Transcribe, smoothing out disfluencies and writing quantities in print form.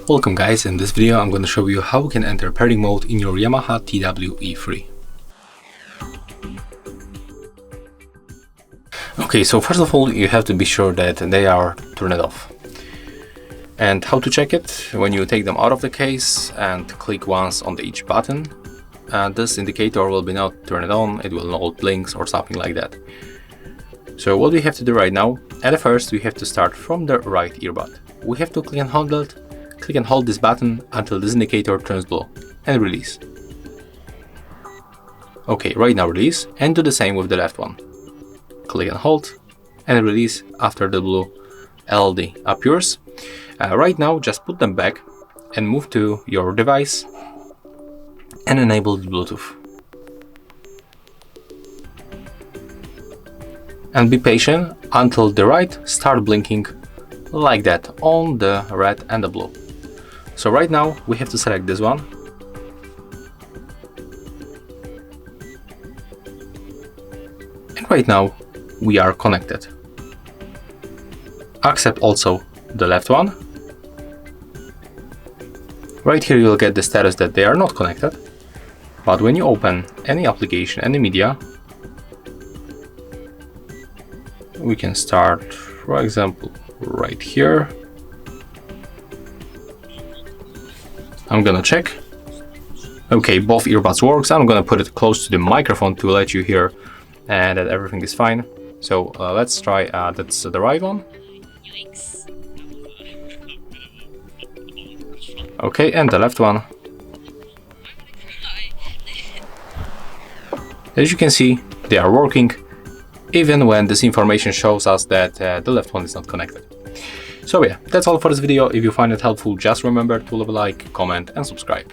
Welcome guys, in this video I'm going to show you how you can enter pairing mode in your Yamaha TW E3. Okay, so first of all you have to be sure that they are turned off. And how to check it? When you take them out of the case and click once on each button, this indicator will be not turned on, it will not blink or something like that. So what we have to do right now, at first we have to start from the right earbud. We have to click and hold this button until this indicator turns blue and release. Okay, right now release, and do the same with the left one. Click and hold and release after the blue LED appears. Right now just put them back and move to your device and enable the Bluetooth. And be patient until the right start blinking like that on the red and the blue. So right now we have to select this one. And right now we are connected. Accept also the left one. Right here you'll get the status that they are not connected. But when you open any application, any media, we can start, for example, right here. I'm gonna check. Okay, both earbuds works. I'm gonna put it close to the microphone to let you hear and that everything is fine. So let's try, that's the right one. Okay, and the left one. As you can see, they are working even when this information shows us that the left one is not connected. So yeah, that's all for this video. If you find it helpful, just remember to leave a like, comment and subscribe.